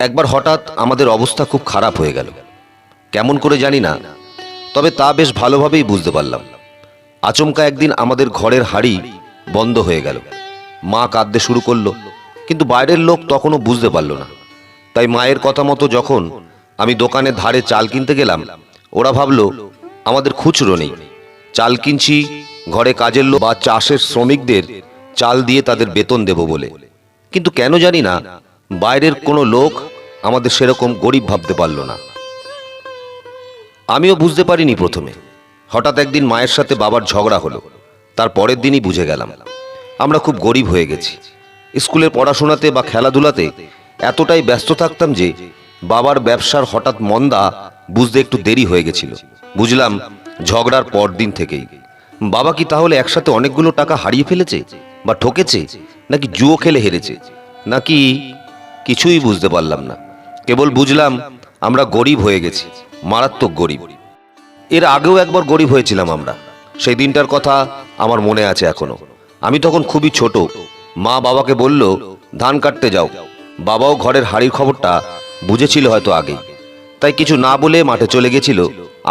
একবার হঠাৎ আমাদের অবস্থা খুব খারাপ হয়ে গেল। কেমন করে জানি না, তবে তা বেশ ভালোভাবেই বুঝতে পারলাম। আচমকা একদিন আমাদের ঘরের হাঁড়ি বন্ধ হয়ে গেল। মা কাঁদতে শুরু করলো, কিন্তু বাইরের লোক তখনও বুঝতে পারল না। তাই মায়ের কথা মতো যখন আমি দোকানের ধারে চাল কিনতে গেলাম, ওরা ভাবলো আমাদের খুচরো নেই, চাল কিনছি ঘরে কাজের লোক বা চাষের শ্রমিকদের চাল দিয়ে তাদের বেতন দেব বলে। কিন্তু কেন জানি না বাইরের কোনো লোক আমাদের সেরকম গরিব ভাবতে পারল না। আমিও বুঝতে পারিনি প্রথমে। হঠাৎ একদিন মায়ের সাথে বাবার ঝগড়া হলো। তার পরের দিনই বুঝে গেলাম আমরা খুব গরিব হয়ে গেছি। স্কুলের পড়াশোনাতে বা খেলাধুলাতে এতটাই ব্যস্ত থাকতাম যে বাবার ব্যবসার হঠাৎ মন্দা বুঝতে একটু দেরি হয়ে গেছিল। বুঝলাম ঝগড়ার পর দিন থেকেই। বাবা কি তাহলে একসাথে অনেকগুলো টাকা হারিয়ে ফেলেছে, বা ঠকেছে, নাকি জুয়ো খেলে হেরেছে, নাকি কিছুই বুঝতে পারলাম না। কেবল বুঝলাম আমরা গরিব হয়ে গেছি, মারাত্মক গরিব। এর আগেও একবার গরিব হয়েছিলাম আমরা। সেই দিনটার কথা আমার মনে আছে এখনো। আমি তখন খুবই ছোট। মা বাবাকে বলল ধান কাটতে যাও। বাবাও ঘরের হাড়ির খবরটা বুঝেছিল হয়তো আগেই, তাই কিছু না বলে মাঠে চলে গেছিল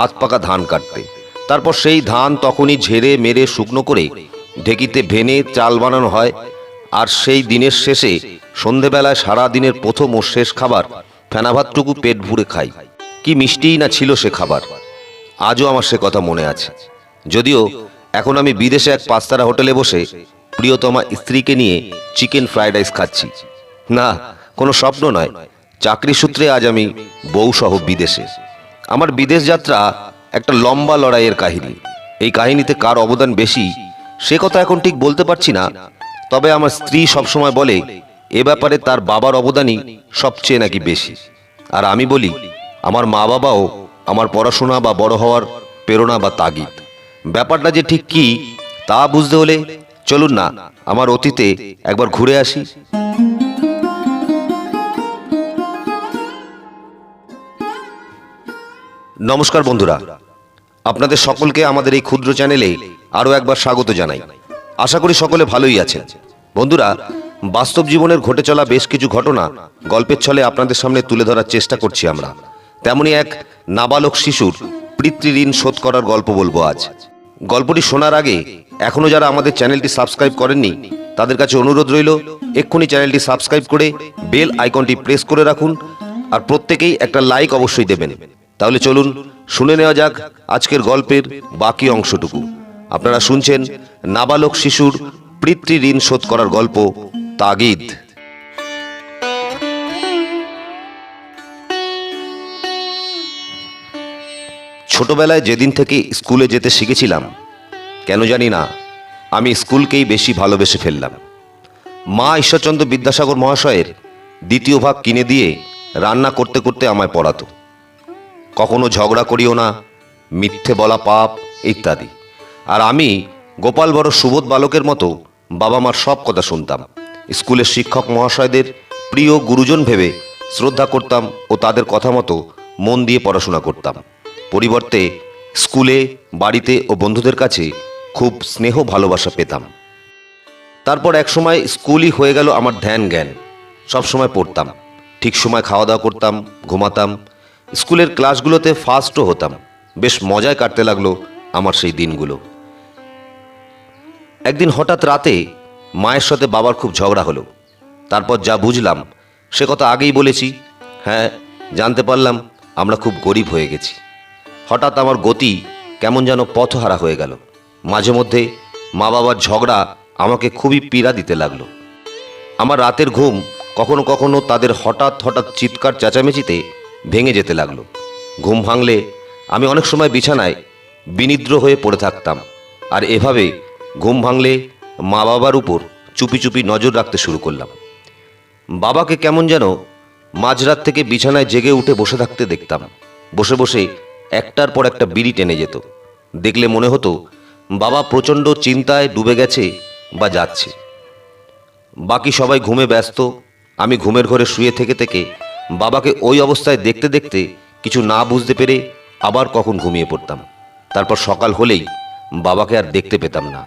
আধ পাকা ধান কাটতে। তারপর সেই ধান তখনই ঝেড়ে মেরে শুকনো করে ঢেকিতে ভেনে চাল বানানো হয়। আর সেই দিনের শেষে সন্ধেবেলায় সারা দিনের প্রথম ও শেষ খাবার ফেনাভাতটুকু পেট ভরে খাই। কি মিষ্টিই না ছিল সে খাবার। আজও আমার সে কথা মনে আছে। যদিও এখন আমি বিদেশে এক পাঁচতারা হোটেলে বসে প্রিয়তমা স্ত্রীকে নিয়ে চিকেন ফ্রাইড রাইস খাচ্ছি। না, কোনো স্বপ্ন নয়, চাকরি সূত্রে আজ আমি বউসহ বিদেশে। আমার বিদেশ যাত্রা একটা লম্বা লড়াইয়ের কাহিনী। এই কাহিনীতে কার অবদান বেশি সে কথা এখন ঠিক বলতে পারছি না। তবে আমার স্ত্রী সবসময় বলে এ ব্যাপারে তার বাবার অবদানই সবচেয়ে নাকি বেশি। আর আমি বলি আমার মা বাবাও আমার পড়াশোনা বা বড় হওয়ার প্রেরণা বা তাগিদ। ব্যাপারটা যে ঠিক কি তা বুঝতে হলে চলুন না আমার অতীতে একবার ঘুরে আসি। নমস্কার বন্ধুরা, আপনাদের সকলকে আমাদের এই ক্ষুদ্র চ্যানেলে আরও একবার স্বাগত জানাই। আশা করি সকলে ভালোই আছেন। বন্ধুরা, বাস্তব জীবনের ঘটে চলা বেশ কিছু ঘটনা গল্পের ছলে আপনাদের সামনে তুলে ধরার চেষ্টা করছি আমরা। তেমনি এক নাবালক শিশুর পিতৃঋণ শোধ করার গল্প বলবো আজ। গল্পটি শোনার আগে এখনো যারা আমাদের চ্যানেলটি সাবস্ক্রাইব করেননি তাদের কাছে অনুরোধ রইল এক্ষুনি চ্যানেলটি সাবস্ক্রাইব করে বেল আইকনটি প্রেস করে রাখুন। আর প্রত্যেকেই একটা লাইক অবশ্যই দেবেন। তাহলে চলুন শুনে নেওয়া যাক আজকের গল্পের বাকি অংশটুকু। আপনারা শুনছেন নাবালক শিশুর পিতৃঋণ শোধ করার গল্প তাগিদ। ছোটবেলায় যেদিন থেকে স্কুলে যেতে শিখেছিলাম, কেন জানি না আমি স্কুলকেই বেশি ভালোবেসে ফেললাম। মা ঈশ্বরচন্দ্র বিদ্যাসাগর মহাশয়ের দ্বিতীয় ভাগ কিনে দিয়ে রান্না করতে করতে আমায় পড়াতো। কখনো ঝগড়া করিও না, মিথ্যে বলা পাপ ইত্যাদি। আর আমি গোপাল বড় সুবোধ বালকের মতো বাবা মার সব কথা শুনতাম। স্কুলের শিক্ষক মহাশয়দের প্রিয় গুরুজন ভেবে শ্রদ্ধা করতাম ও তাদের কথা মতো মন দিয়ে পড়াশোনা করতাম। পরিবর্তে স্কুলে, বাড়িতে ও বন্ধুদের কাছে খুব স্নেহ ভালোবাসা পেতাম। তারপর এক সময় স্কুলই হয়ে গেল আমার ধ্যান জ্ঞান। সব সময় পড়তাম, ঠিক সময় খাওয়া দাওয়া করতাম, ঘুমাতাম। স্কুলের ক্লাসগুলোতে ফার্স্টও হতাম। বেশ মজায় কাটতে লাগলো আমার সেই দিনগুলো। একদিন হঠাৎ রাতে মায়ের সাথে বাবার খুব ঝগড়া হলো। তারপর যা বুঝলাম সে কথা আগেই বলেছি। হ্যাঁ, জানতে পারলাম আমরা খুব গরিব হয়ে গেছি। হঠাৎ আমার গতি কেমন যেন পথহারা হয়ে গেল। মাঝে মধ্যে মা বাবার ঝগড়া আমাকে খুবই পীড়া দিতে লাগলো। আমার রাতের ঘুম কখনো কখনো তাদের হঠাৎ হঠাৎ চিৎকার চেঁচামেচিতে ভেঙে যেতে লাগলো। ঘুম ভাঙলে আমি অনেক সময় বিছানায় বিনিদ্র হয়ে পড়ে থাকতাম। আর এভাবে ঘুম ভাঙলে মা বাবার উপর চুপি চুপি নজর রাখতে শুরু করলাম। বাবাকে কেমন যেন মাঝরাত থেকে বিছানায় জেগে উঠে বসে থাকতে দেখতাম। বসে বসে একটার পর একটা বিড়ি টেনে যেত। দেখলে মনে হতো বাবা প্রচণ্ড চিন্তায় ডুবে গেছে বা যাচ্ছে। বাকি সবাই ঘুমে ব্যস্ত। আমি ঘুমের ঘরে শুয়ে থেকে থেকে বাবাকে ওই অবস্থায় দেখতে দেখতে কিছু না বুঝতে পেরে আবার কখন ঘুমিয়ে পড়তাম। তারপর সকাল হলেই বাবাকে আর দেখতে পেতাম না।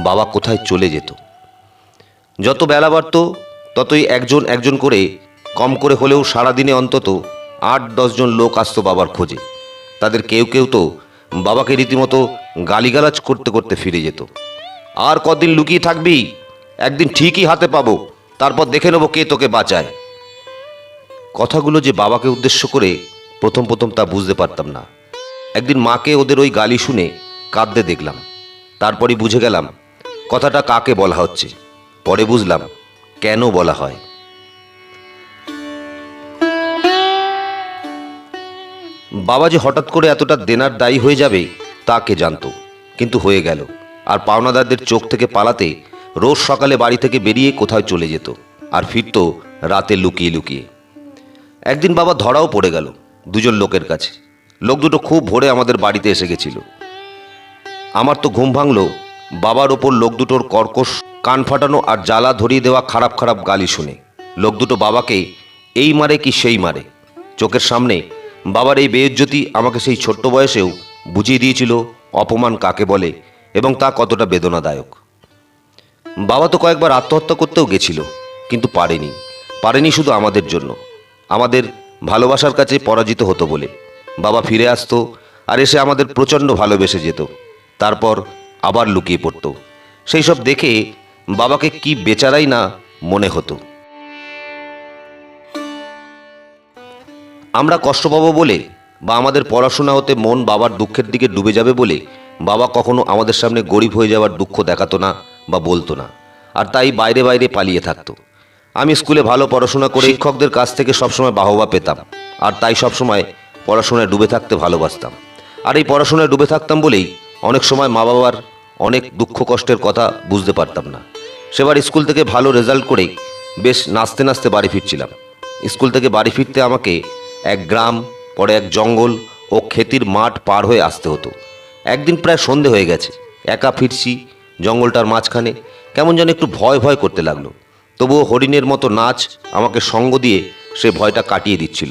বাবা কোথায় চলে যেত। যত বেলা বাড়ত ততই একজন একজন করে কম করে হলেও সারাদিনে অন্তত 8-10 জন লোক আসতো বাবার খোঁজে। তাদের কেউ কেউ তো বাবাকে রীতিমতো গালিগালাজ করতে করতে ফিরে যেত। আর কদিন লুকিয়ে থাকবি, একদিন ঠিকই হাতে পাবো, তারপর দেখে নেবো কে তোকে বাঁচায়। কথাগুলো যে বাবাকে উদ্দেশ্য করে প্রথম প্রথম তা বুঝতে পারতাম না। একদিন মাকে ওদের ওই গালি শুনে কাঁদতে দেখলাম, তারপরই বুঝে গেলাম কথাটা কাকে বলা হচ্ছে। পরে বুঝলাম কেন বলা হয়। বাবা যে হঠাৎ করে এতটা দেনার দায়ী হয়ে যাবে তা কে জানতো, কিন্তু হয়ে গেল। আর পাওনাদারদের চোখ থেকে পালাতে রোজ সকালে বাড়ি থেকে বেরিয়ে কোথাও চলে যেত, আর ফিরত রাতে লুকিয়ে লুকিয়ে। একদিন বাবা ধরাও পড়ে গেল 2 জন লোকের কাছে। লোক দুটো খুব ভোরে আমাদের বাড়িতে এসে গেছিল। আমার তো ঘুম ভাঙলো বাবার ওপর লোক দুটোর কর্কশ, কান ফাটানো আর জ্বালা ধরিয়ে দেওয়া খারাপ খারাপ গালি শুনে। লোক দুটো বাবাকে এই মারে কি সেই মারে। চোখের সামনে বাবার এই বেইজ্জতি আমাকে সেই ছোট্ট বয়সেও বুঝিয়ে দিয়েছিল অপমান কাকে বলে এবং তা কতটা বেদনাদায়ক। বাবা তো কয়েকবার আত্মহত্যা করতেও গেছিল, কিন্তু পারেনি শুধু আমাদের জন্য, আমাদের ভালোবাসার কাছে পরাজিত হতো বলে। বাবা ফিরে আসতো আর এসে আমাদের প্রচণ্ড ভালোবেসে যেত, তারপর আবার লুকিয়ে পড়তো। সেই সব দেখে বাবাকে কি বেচারাই না মনে হতো। আমরা কষ্ট পাবো বলে বা আমাদের পড়াশোনা হতে মন বাবার দুঃখের দিকে ডুবে যাবে বলে বাবা কখনো আমাদের সামনে গরিব হয়ে যাওয়ার দুঃখ দেখাতো না বা বলতো না, আর তাই বাইরে বাইরে পালিয়ে থাকতো। আমি স্কুলে ভালো পড়াশোনা করে শিক্ষকদের কাছ থেকে সবসময় বাহবা পেতাম, আর তাই সবসময় পড়াশোনায় ডুবে থাকতে ভালোবাসতাম। আর এই পড়াশোনায় ডুবে থাকতাম বলেই অনেক সময় মা বাবার অনেক দুঃখ কষ্টের কথা বুঝতে পারতাম না। সেবার স্কুল থেকে ভালো রেজাল্ট করে বেশ নাচতে নাচতে বাড়ি ফিরছিলাম। স্কুল থেকে বাড়ি ফিরতে আমাকে এক গ্রাম, পরে এক জঙ্গল ও ক্ষেতির মাঠ পার হয়ে আসতে হতো। একদিন প্রায় সন্ধে হয়ে গেছে, একা ফিরছি জঙ্গলটার মাঝখানে। কেমন যেন একটু ভয় ভয় করতে লাগলো, তবুও হরিণের মতো নাচ আমাকে সঙ্গ দিয়ে সে ভয়টা কাটিয়ে দিচ্ছিল।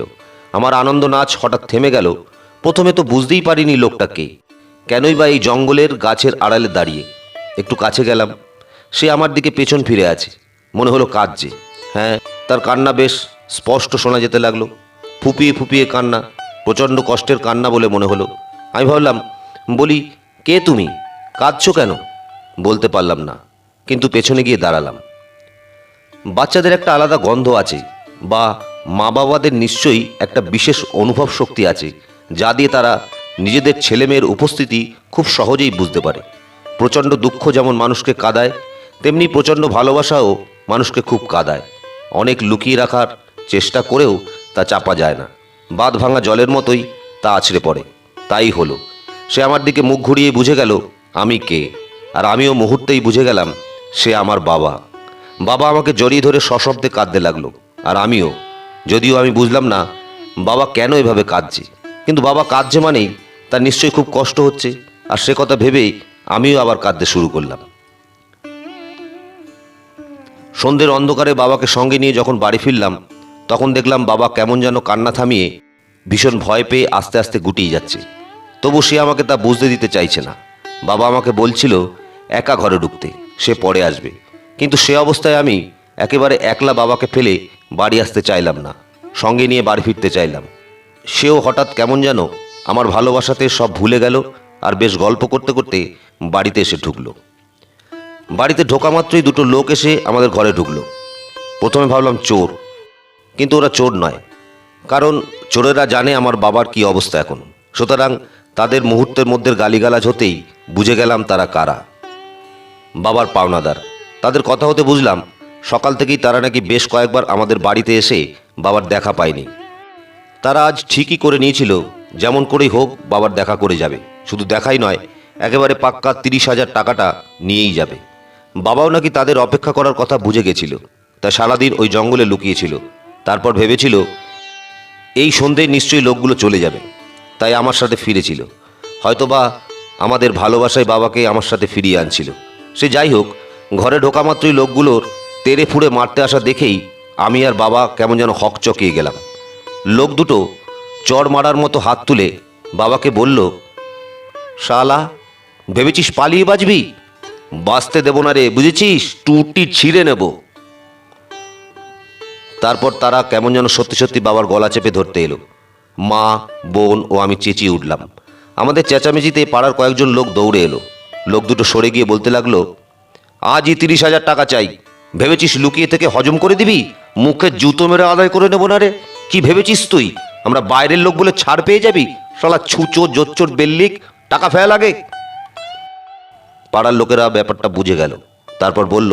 আমার আনন্দ নাচ হঠাৎ থেমে গেল। প্রথমে তো বুঝতেই পারিনি লোকটা কে, কেনই বা এই জঙ্গলের গাছের আড়ালে দাঁড়িয়ে। একটু কাছে গেলাম, সে আমার দিকে পেছন ফিরে আছে, মনে হলো কাঁদছে। হ্যাঁ, তার কান্না বেশ স্পষ্ট শোনা যেতে লাগলো, ফুপিয়ে ফুপিয়ে কান্না, প্রচণ্ড কষ্টের কান্না বলে মনে হলো। আমি ভাবলাম, বলি, কে তুমি, কাঁদছো কেন? বলতে পারলাম না, কিন্তু পেছনে গিয়ে দাঁড়ালাম। বাচ্চাদের একটা আলাদা গন্ধ আছে, বা মা বাবাদের নিশ্চয়ই একটা বিশেষ অনুভব শক্তি আছে, যা দিয়ে তারা নিজেদের ছেলেমেয়ের উপস্থিতি খুব সহজেই বুঝতে পারে। প্রচণ্ড দুঃখ যেমন মানুষকে কাঁদায়, তেমনি প্রচণ্ড ভালোবাসাও মানুষকে খুব কাঁদায়। অনেক লুকিয়ে রাখার চেষ্টা করেও তা চাপা যায় না, বাঁধ ভাঙা জলের মতোই তা আছড়ে পড়ে। তাই হলো, সে আমার দিকে মুখ ঘুরিয়ে বুঝে গেল আমি কে, আর আমিও মুহূর্তেই বুঝে গেলাম সে আমার বাবা। বাবা আমাকে জড়িয়ে ধরে সশব্দে কাঁদতে লাগলো, আর আমিও, যদিও আমি বুঝলাম না বাবা কেন এভাবে কাঁদছে, কিন্তু বাবা কাঁদছে মানেই তার নিশ্চয়ই খুব কষ্ট হচ্ছে, আর সে কথা ভেবেই আমিও আবার কাঁদতে শুরু করলাম। সন্ধ্যের অন্ধকারে বাবাকে সঙ্গে নিয়ে যখন বাড়ি ফিরলাম, তখন দেখলাম বাবা কেমন যেন কান্না থামিয়ে ভীষণ ভয় পেয়ে আস্তে আস্তে গুটিয়ে যাচ্ছে। তবু সে আমাকে তা বুঝতে দিতে চাইছে না। বাবা আমাকে বলছিল একা ঘরে ঢুকতে, সে পরে আসবে, কিন্তু সে অবস্থায় আমি একেবারে একলা বাবাকে ফেলে বাড়ি আসতে চাইলাম না, সঙ্গে নিয়ে বাড়ি ফিরতে চাইলাম। সেও হঠাৎ কেমন যেন আমার ভালোবাসাতে সব ভুলে গেল, আর বেশ গল্প করতে করতে বাড়িতে এসে ঢুকলো। বাড়িতে ঢোকা মাত্রই 2টো লোক এসে আমাদের ঘরে ঢুকলো। প্রথমে ভাবলাম চোর, কিন্তু ওরা চোর নয়, কারণ চোরেরা জানে আমার বাবার কি অবস্থা এখন। সুতরাং তাদের মুহূর্তের মধ্যে গালিগালাজ হতেই বুঝে গেলাম তারা কারা। বাবার পাওনাদার। তাদের কথা হতে বুঝলাম সকাল থেকেই তারা নাকি বেশ কয়েকবার আমাদের বাড়িতে এসে বাবার দেখা পায়নি। তারা আজ ঠিকই করে নিয়েছিল যেমন করেই হোক বাবার দেখা করে যাবে। শুধু দেখাই নয়, একেবারে পাক্কা 30,000 টাকাটা নিয়েই যাবে। বাবাও নাকি তাদের অপেক্ষা করার কথা বুঝে গেছিল, তাই সারাদিন ওই জঙ্গলে লুকিয়েছিল। তারপর ভেবেছিল এই সন্ধ্যেয় নিশ্চয়ই লোকগুলো চলে যাবে, তাই আমার সাথে ফিরেছিল। হয়তোবা আমাদের ভালোবাসায় বাবাকে আমার সাথে ফিরিয়ে আনছিল। সে যাই হোক, ঘরে ঢোকা মাত্রই লোকগুলোর তেড়ে ফুঁড়ে মারতে আসা দেখেই আমি আর বাবা কেমন যেন হকচকিয়ে গেলাম। লোক দুটো চড় মারার মতো হাত তুলে বাবাকে বলল, শালা, ভেবেছিস পালিয়ে বাঁচবি? বাঁচতে দেব না রে, বুঝেছিস? টুটি ছিঁড়ে নেব। তারপর তারা কেমন যেন সত্যি সত্যি বাবার গলা চেপে ধরতে এলো। মা, বোন ও আমি চেঁচিয়ে উঠলাম। আমাদের চেঁচামেচিতে পাড়ার কয়েকজন লোক দৌড়ে এলো। লোক দুটো সরে গিয়ে বলতে লাগলো, আজই 30,000 টাকা চাই। ভেবেছিস লুকিয়ে থেকে হজম করে দিবি? মুখে জুতো মেরে আদায় করে নেবো না রে। কি ভেবেছিস তুই আমরা বাইরের লোক বলে ছাড় পেয়ে যাবি? শালা ছুঁচো জোচ্চোর বেল্লিক, টাকা ফেল আগে। পাড়ার লোকেরা ব্যাপারটা বুঝে গেল। তারপর বলল,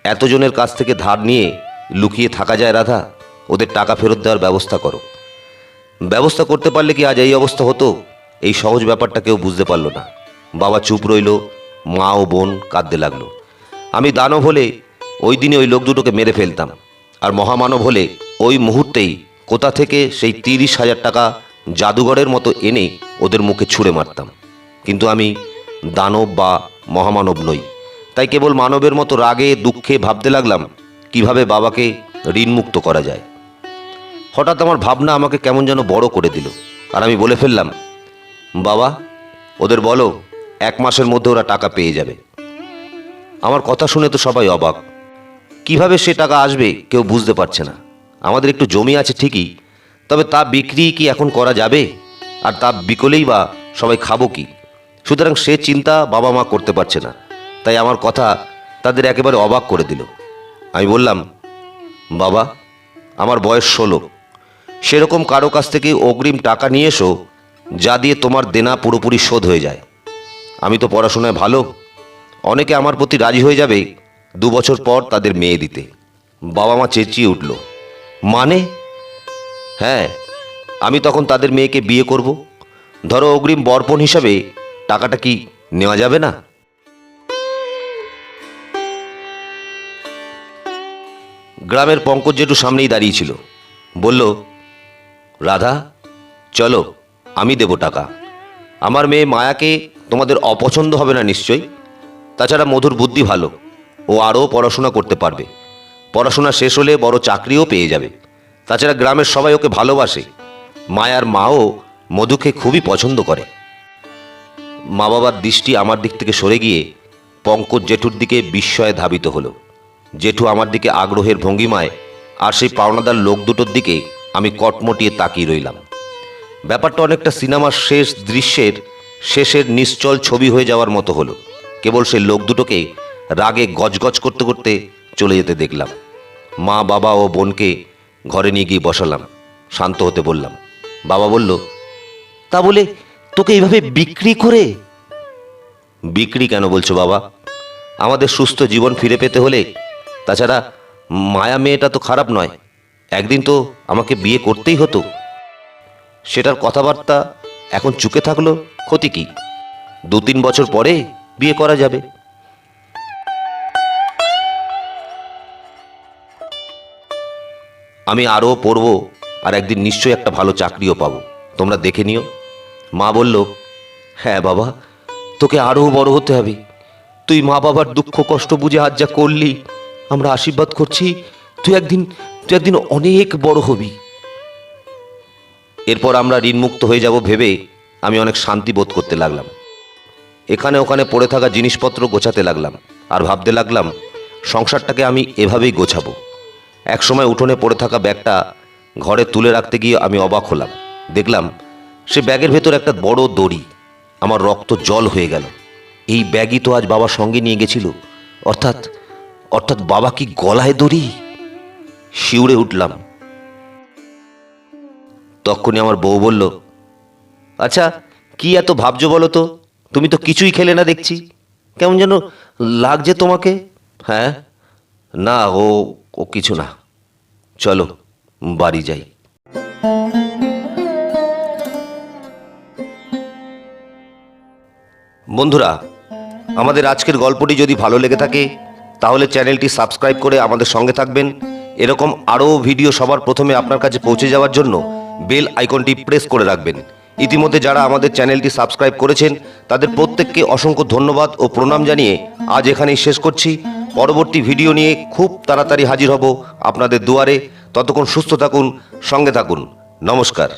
এতজনের কাছ থেকে ধার নিয়ে লুকিয়ে থাকা যায় রাধা? ওদের টাকা ফেরত দেওয়ার ব্যবস্থা করো। ব্যবস্থা করতে পারলে কি আজ এই অবস্থা হতো? এই সহজ ব্যাপারটা কেউ বুঝতে পারল না। বাবা চুপ রইল, মা ও বোন কাঁদতে লাগলো। আমি দানব হলে ওই দিনে ওই লোক দুটোকে মেরে ফেলতাম, আর মহামানব হলে ওই মুহূর্তেই কোথা থেকে সেই 30,000 টাকা জাদুঘরের মতো এনে ওদের মুখে ছুঁড়ে মারতাম। কিন্তু আমি দানব বা মহামানব নই, তাই কেবল মানবের মতো রাগে দুঃখে ভাবতে লাগলাম কিভাবে বাবাকে ঋণমুক্ত করা যায়। হঠাৎ আমার ভাবনা আমাকে কেমন যেন বড় করে দিল, আর আমি বলে ফেললাম, বাবা, ওদের বলো 1 মাসের মধ্যে ওরা টাকা পেয়ে যাবে। আমার কথা শুনে তো সবাই অবাক। কিভাবে সে টাকা আসবে কেউ বুঝতে পারছে না। আমাদের একটু জমি আছে ঠিকই, তবে তা বিক্রি কি এখন করা যাবে? আর তা বিকলেই বা সবাই খাবো কি? সুতরাং সে চিন্তা বাবা মা করতে পারছে না। তাই আমার কথা তাদের একেবারে অবাক করে দিল। আমি বললাম, বাবা, আমার বয়স 16। সেরকম কারো কাছ থেকে অগ্রিম টাকা নিয়ে এসো যা দিয়ে তোমার দেনা পুরোপুরি শোধ হয়ে যায়। আমি তো পড়াশোনায় ভালো, অনেকে আমার প্রতি রাজি হয়ে যাবে 2 বছর পর তাদের মেয়ে দিতে। বাবা মা চেঁচিয়ে উঠল, মানে? হ্যাঁ, আমি তখন তাদের মেয়েকে বিয়ে করব। ধরো অগ্রিম বরপণ হিসাবে টাকাটা কি নেওয়া যাবে না? গ্রামের পঙ্কজ জেঠু সামনেই দাঁড়িয়েছিল। বলল, রাধা, চলো, আমি দেব টাকা। আমার মেয়ে মায়াকে তোমাদের অপছন্দ হবে না নিশ্চয়ই। তাছাড়া মধুর বুদ্ধি ভালো, ও আরও পড়াশোনা করতে পারবে। পড়াশোনা শেষ হলে বড় চাকরিও পেয়ে যাবে। তাছাড়া গ্রামের সবাই ওকে ভালোবাসে। মায়ার মাও মধুকে খুবই পছন্দ করে। মা বাবার দৃষ্টি আমার দিক থেকে সরে গিয়ে পঙ্কজ জেঠুর দিকে বিস্ময়ে ধাবিত হলো। জেঠু আমার দিকে আগ্রহের ভঙ্গিমায়, আর সেই পাওনাদার লোক দুটোর দিকে আমি কটমটিয়ে তাকিয়ে রইলাম। ব্যাপারটা অনেকটা সিনেমার শেষ দৃশ্যের শেষের নিশ্চল ছবি হয়ে যাওয়ার মতো হলো। কেবল সেই লোক দুটোকে রাগে গজগজ করতে করতে চলে যেতে দেখলাম। মা, বাবা ও বোনকে ঘরে নিয়ে গিয়ে বসালাম, শান্ত হতে বললাম। বাবা বলল, তা বলে তোকে এইভাবে বিক্রি করে? বিক্রি কেন বলছো বাবা? আমাদের সুস্থ জীবন ফিরে পেতে হলে। তাছাড়া মায়া মেয়েটা তো খারাপ নয়, একদিন তো আমাকে বিয়ে করতেই হতো। সেটার কথাবার্তা এখন চুকে থাকলো, ক্ষতি কি? 2-3 বছর পরে বিয়ে করা যাবে। আমি আরও পড়বো, আর একদিন নিশ্চয়ই একটা ভালো চাকরিও পাবো, তোমরা দেখে নিও। মা বলল, হ্যাঁ বাবা, তোকে আরও বড় হতে হবে। তুই মা বাবার দুঃখ কষ্ট বুঝে আজ যা করলি, আমরা আশীর্বাদ করছি তুই একদিন অনেক বড় হবি। এরপর আমরা ঋণমুক্ত হয়ে যাব ভেবে আমি অনেক শান্তি বোধ করতে লাগলাম। এখানে ওখানে পড়ে থাকা জিনিসপত্র গোছাতে লাগলাম, আর ভাবতে লাগলাম সংসারটাকে আমি এভাবেই গোছাবো। একসময় উঠোনে পড়ে থাকা ব্যাগটা ঘরে তুলে রাখতে গিয়ে আমি অবাক হলাম। দেখলাম সে ব্যাগের ভেতর একটা বড় দড়ি। আমার রক্ত জল হয়ে গেল। এই ব্যাগই তো আজ বাবার সঙ্গে নিয়ে গেছিল। অর্থাৎ বাবা কি গলায় দড়ি? শিউরে উঠলাম। তখনই আমার বউ বলল, আচ্ছা, কি এত ভাবছো বলো তো? তুমি তো কিছুই খেলে না দেখছি, কেমন যেন লাগছে তোমাকে। হ্যাঁ, না, ও কিছু না, চলো বাড়ি যাই। বন্ধুরা, আমাদের আজকের গল্পটি যদি ভালো লেগে থাকে তাহলে চ্যানেলটি সাবস্ক্রাইব করে আমাদের সঙ্গে থাকবেন। এরকম আরও ভিডিও সবার প্রথমে আপনার কাছে পৌঁছে যাওয়ার জন্য বেল আইকনটি প্রেস করে রাখবেন। ইতিমধ্যে যারা আমাদের চ্যানেলটি সাবস্ক্রাইব করেছেন তাদের প্রত্যেককে অসংখ্য ধন্যবাদ ও প্রণাম জানিয়ে আজ এখানেই শেষ করছি। পরবর্তী ভিডিও নিয়ে খুব তাড়াতাড়ি হাজির হব আপনাদের দুয়ারে। ততক্ষণ সুস্থ থাকুন, সঙ্গে থাকুন। নমস্কার।